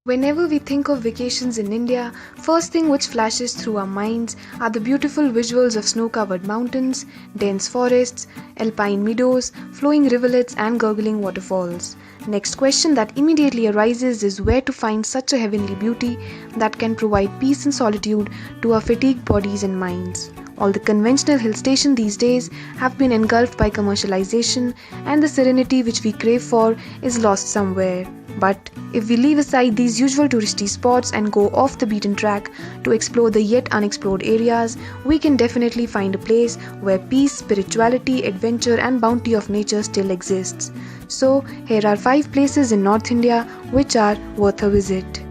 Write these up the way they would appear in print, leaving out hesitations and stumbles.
Whenever we think of vacations in India, first thing which flashes through our minds are the beautiful visuals of snow-covered mountains, dense forests, alpine meadows, flowing rivulets and gurgling waterfalls. Next question that immediately arises is where to find such a heavenly beauty that can provide peace and solitude to our fatigued bodies and minds. All the conventional hill stations these days have been engulfed by commercialization, and the serenity which we crave for is lost somewhere. But if we leave aside these usual touristy spots and go off the beaten track to explore the yet unexplored areas, we can definitely find a place where peace, spirituality, adventure and bounty of nature still exists. So here are 5 places in North India which are worth a visit.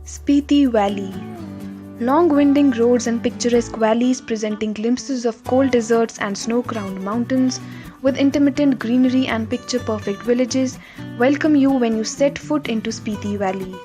Spiti Valley. Long winding roads and picturesque valleys presenting glimpses of cold deserts and snow-crowned mountains with intermittent greenery and picture-perfect villages welcome you when you set foot into Spiti Valley.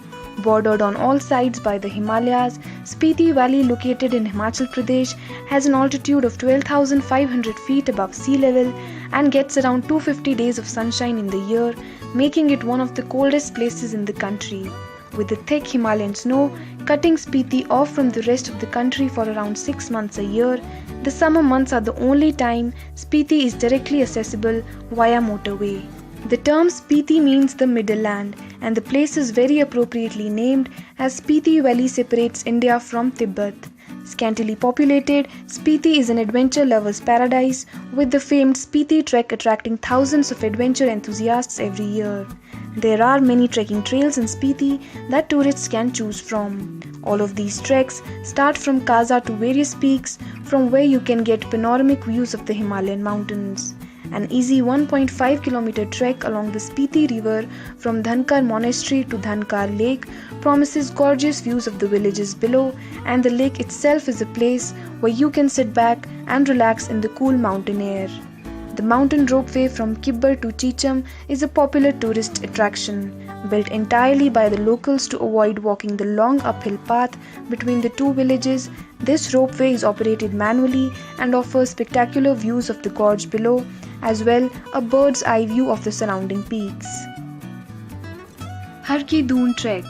Bordered on all sides by the Himalayas, Spiti Valley, located in Himachal Pradesh, has an altitude of 12,500 feet above sea level and gets around 250 days of sunshine in the year, making it one of the coldest places in the country. With the thick Himalayan snow cutting Spiti off from the rest of the country for around 6 months a year, the summer months are the only time Spiti is directly accessible via motorway. The term Spiti means the middle land, and the place is very appropriately named as Spiti Valley separates India from Tibet. Scantily populated, Spiti is an adventure lover's paradise, with the famed Spiti Trek attracting thousands of adventure enthusiasts every year. There are many trekking trails in Spiti that tourists can choose from. All of these treks start from Kaza to various peaks from where you can get panoramic views of the Himalayan mountains. An easy 1.5 km trek along the Spiti river from Dhankar Monastery to Dhankar Lake promises gorgeous views of the villages below, and the lake itself is a place where you can sit back and relax in the cool mountain air. The mountain ropeway from Kibber to Chicham is a popular tourist attraction, built entirely by the locals to avoid walking the long uphill path between the two villages. This ropeway is operated manually and offers spectacular views of the gorge below, as well a bird's eye view of the surrounding peaks. Har Ki Doon Trek.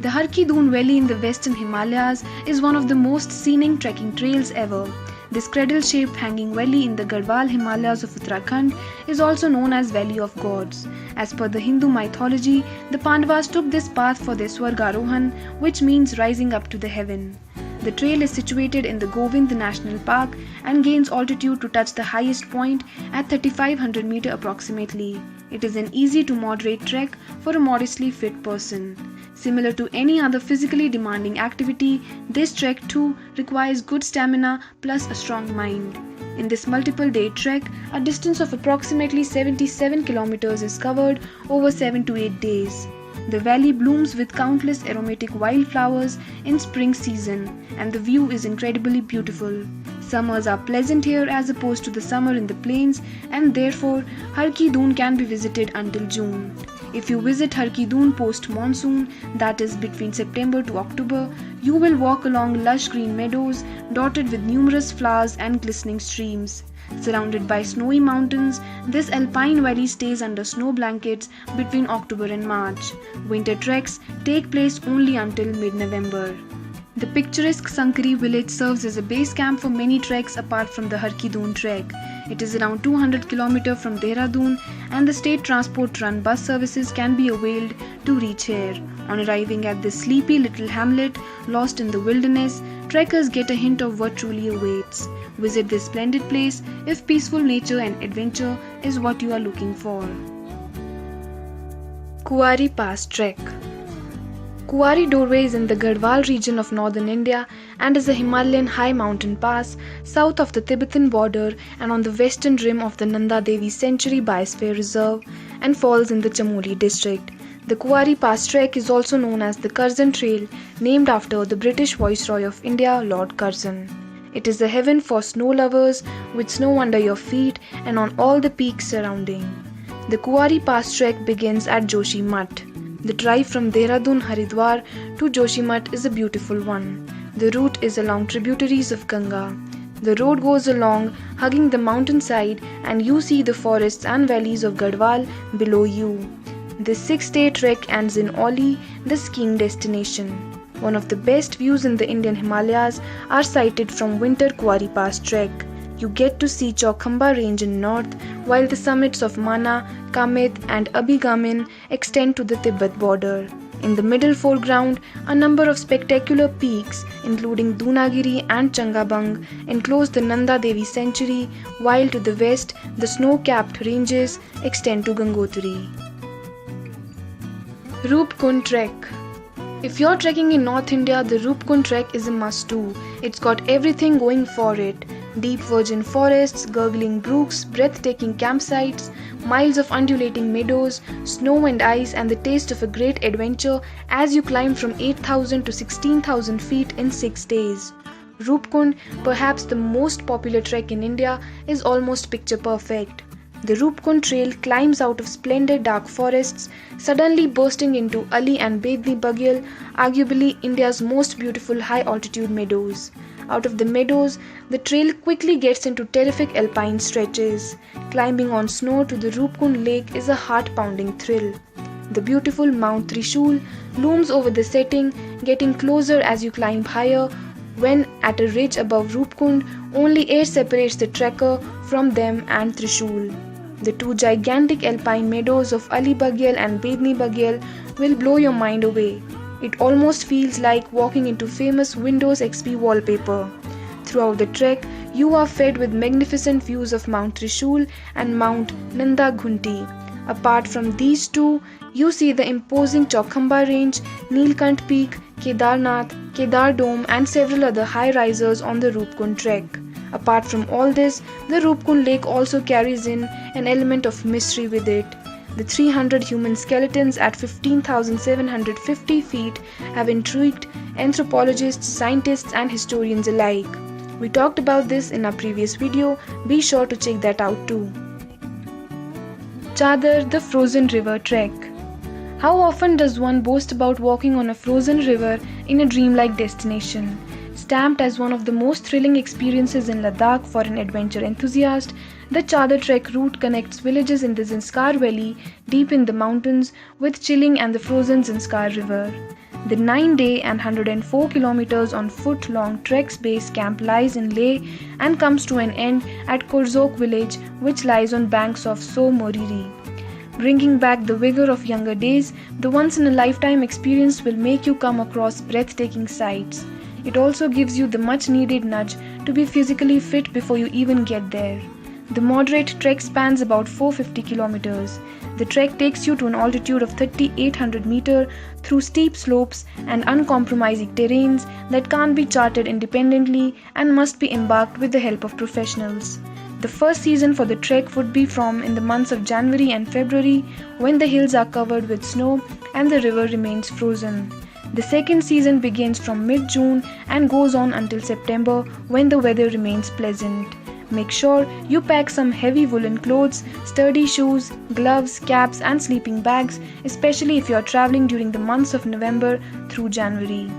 The Har Ki Doon Valley in the western Himalayas is one of the most scenic trekking trails ever. This cradle-shaped hanging valley in the Garhwal Himalayas of Uttarakhand is also known as Valley of Gods. As per the Hindu mythology, the Pandavas took this path for their Swargarohan, which means rising up to the heaven. The trail is situated in the Govind National Park and gains altitude to touch the highest point at 3500 meter approximately. It is an easy to moderate trek for a modestly fit person. Similar to any other physically demanding activity, this trek too requires good stamina plus a strong mind. In this multiple-day trek, a distance of approximately 77 kilometers is covered over 7 to 8 days. The valley blooms with countless aromatic wildflowers in spring season, and the view is incredibly beautiful. Summers are pleasant here as opposed to the summer in the plains, and therefore Har Ki Doon can be visited until June. If you visit Har Ki Doon post-monsoon, that is between September to October, you will walk along lush green meadows dotted with numerous flowers and glistening streams. Surrounded by snowy mountains, this alpine valley stays under snow blankets between October and March. Winter treks take place only until mid-November. The picturesque Sankari village serves as a base camp for many treks apart from the Har Ki Doon trek. It is around 200 km from Dehradun, and the state transport-run bus services can be availed to reach here. On arriving at this sleepy little hamlet lost in the wilderness, trekkers get a hint of what truly awaits. Visit this splendid place if peaceful nature and adventure is what you are looking for. Kuwari Pass Trek. Kuwari Doorway is in the Garhwal region of northern India and is a Himalayan high mountain pass south of the Tibetan border and on the western rim of the Nanda Devi Sanctuary Biosphere Reserve, and falls in the Chamoli district. The Kuwari Pass Trek is also known as the Curzon Trail, named after the British Viceroy of India, Lord Curzon. It is a heaven for snow lovers, with snow under your feet and on all the peaks surrounding. The Kuwari Pass Trek begins at Joshimath. The drive from Dehradun Haridwar to Joshimath is a beautiful one. The route is along tributaries of Ganga. The road goes along, hugging the mountainside, and you see the forests and valleys of Garhwal below you. This 6-day trek ends in Oli, the skiing destination. One of the best views in the Indian Himalayas are sighted from Winter Kuari Pass trek. You get to see Chaukhamba range in north, while the summits of Mana, Kamet and Abhigamin extend to the Tibet border. In the middle foreground, a number of spectacular peaks, including Dunagiri and Changabang, enclose the Nanda Devi Sanctuary, while to the west, the snow-capped ranges extend to Gangotri. Roopkund Trek. If you're trekking in North India, the Roopkund Trek is a must-do. It's got everything going for it. Deep virgin forests, gurgling brooks, breathtaking campsites, miles of undulating meadows, snow and ice, and the taste of a great adventure as you climb from 8,000 to 16,000 feet in 6 days. Roopkund, perhaps the most popular trek in India, is almost picture perfect. The Roopkund trail climbs out of splendid dark forests, suddenly bursting into Ali and Bedni Baghel, arguably India's most beautiful high-altitude meadows. Out of the meadows, the trail quickly gets into terrific alpine stretches. Climbing on snow to the Roopkund lake is a heart-pounding thrill. The beautiful Mount Trishul looms over the setting, getting closer as you climb higher, when at a ridge above Roopkund, only air separates the trekker from them and Trishul. The two gigantic alpine meadows of Ali Baghel and Bedni Baghel will blow your mind away. It almost feels like walking into famous Windows XP wallpaper. Throughout the trek, you are fed with magnificent views of Mount Trishul and Mount Nanda Ghunti. Apart from these two, you see the imposing Chaukhamba range, Neelkant Peak, Kedarnath, Kedar Dome and several other high-risers on the Roopkund trek. Apart from all this, the Roopkund lake also carries in an element of mystery with it. The 300 human skeletons at 15,750 feet have intrigued anthropologists, scientists and historians alike. We talked about this in our previous video, be sure to check that out too. Chadar, the frozen river trek. How often does one boast about walking on a frozen river in a dreamlike destination? Stamped as one of the most thrilling experiences in Ladakh for an adventure enthusiast, the Chadar Trek route connects villages in the Zanskar Valley deep in the mountains with Chilling and the frozen Zanskar River. The 9-day and 104 kilometers on foot long trek's base camp lies in Leh and comes to an end at Kurzok village, which lies on banks of So Moriri. Bringing back the vigor of younger days, the once-in-a-lifetime experience will make you come across breathtaking sights. It also gives you the much-needed nudge to be physically fit before you even get there. The moderate trek spans about 450 kilometers. The trek takes you to an altitude of 3,800 meters through steep slopes and uncompromising terrains that can't be charted independently and must be embarked with the help of professionals. The first season for the trek would be from in the months of January and February, when the hills are covered with snow and the river remains frozen. The second season begins from mid-June and goes on until September, when the weather remains pleasant. Make sure you pack some heavy woolen clothes, sturdy shoes, gloves, caps and sleeping bags, especially if you are traveling during the months of November through January.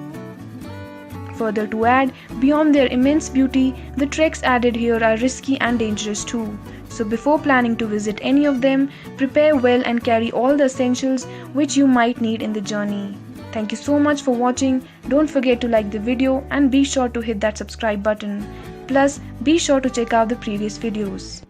Further to add, beyond their immense beauty, the treks added here are risky and dangerous too. So before planning to visit any of them, prepare well and carry all the essentials which you might need in the journey. Thank you so much for watching. Don't forget to like the video and be sure to hit that subscribe button. Plus, be sure to check out the previous videos.